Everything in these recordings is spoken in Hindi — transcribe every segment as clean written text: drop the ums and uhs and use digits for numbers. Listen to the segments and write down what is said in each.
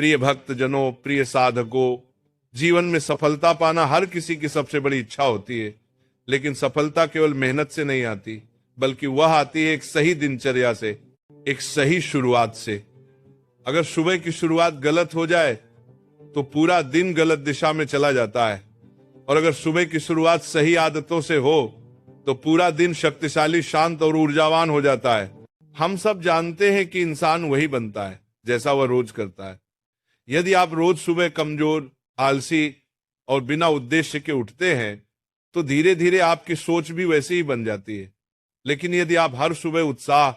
प्रिय भक्त जनों, प्रिय साधकों, जीवन में सफलता पाना हर किसी की सबसे बड़ी इच्छा होती है। लेकिन सफलता केवल मेहनत से नहीं आती, बल्कि वह आती है एक सही दिनचर्या से, एक सही शुरुआत से। अगर सुबह की शुरुआत गलत हो जाए तो पूरा दिन गलत दिशा में चला जाता है, और अगर सुबह की शुरुआत सही आदतों से हो तो पूरा दिन शक्तिशाली, शांत और ऊर्जावान हो जाता है। हम सब जानते हैं कि इंसान वही बनता है जैसा वह रोज करता है। यदि आप रोज सुबह कमजोर, आलसी और बिना उद्देश्य के उठते हैं तो धीरे धीरे आपकी सोच भी वैसी ही बन जाती है। लेकिन यदि आप हर सुबह उत्साह,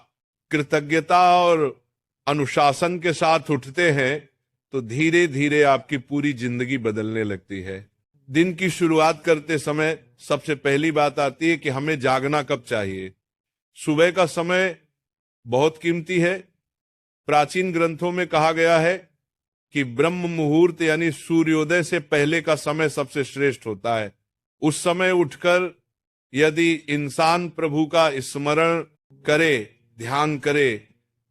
कृतज्ञता और अनुशासन के साथ उठते हैं तो धीरे धीरे आपकी पूरी जिंदगी बदलने लगती है। दिन की शुरुआत करते समय सबसे पहली बात आती है कि हमें जागना कब चाहिए। सुबह का समय बहुत कीमती है। प्राचीन ग्रंथों में कहा गया है कि ब्रह्म मुहूर्त यानी सूर्योदय से पहले का समय सबसे श्रेष्ठ होता है। उस समय उठकर यदि इंसान प्रभु का स्मरण करे, ध्यान करे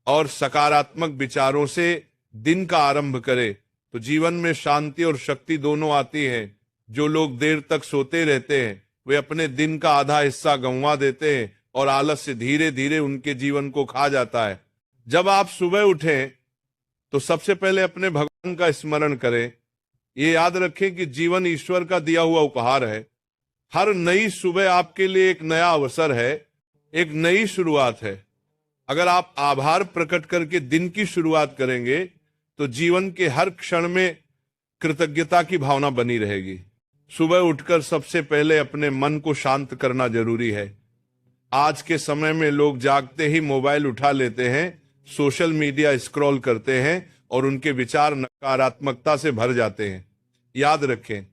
और सकारात्मक विचारों से दिन का आरंभ करे तो जीवन में शांति और शक्ति दोनों आती है। जो लोग देर तक सोते रहते हैं वे अपने दिन का आधा हिस्सा गंवा देते हैं और आलस्य धीरे धीरे उनके जीवन को खा जाता है। जब आप सुबह उठें तो सबसे पहले अपने भगवान का स्मरण करें। ये याद रखें कि जीवन ईश्वर का दिया हुआ उपहार है। हर नई सुबह आपके लिए एक नया अवसर है, एक नई शुरुआत है। अगर आप आभार प्रकट करके दिन की शुरुआत करेंगे तो जीवन के हर क्षण में कृतज्ञता की भावना बनी रहेगी। सुबह उठकर सबसे पहले अपने मन को शांत करना जरूरी है। आज के समय में लोग जागते ही मोबाइल उठा लेते हैं, सोशल मीडिया स्क्रॉल करते हैं और उनके विचार नकारात्मकता से भर जाते हैं। याद रखें,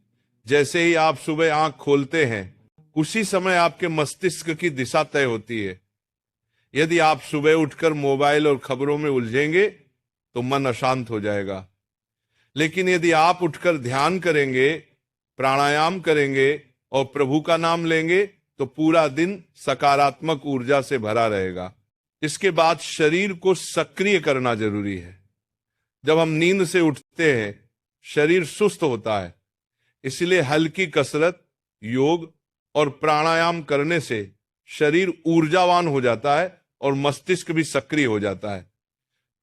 जैसे ही आप सुबह आंख खोलते हैं उसी समय आपके मस्तिष्क की दिशा तय होती है। यदि आप सुबह उठकर मोबाइल और खबरों में उलझेंगे तो मन अशांत हो जाएगा। लेकिन यदि आप उठकर ध्यान करेंगे, प्राणायाम करेंगे और प्रभु का नाम लेंगे तो पूरा दिन सकारात्मक ऊर्जा से भरा रहेगा। इसके बाद शरीर को सक्रिय करना जरूरी है। जब हम नींद से उठते हैं शरीर सुस्त होता है, इसलिए हल्की कसरत, योग और प्राणायाम करने से शरीर ऊर्जावान हो जाता है और मस्तिष्क भी सक्रिय हो जाता है।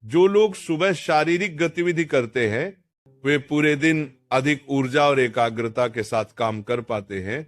जो लोग सुबह शारीरिक गतिविधि करते हैं वे पूरे दिन अधिक ऊर्जा और एकाग्रता के साथ काम कर पाते हैं।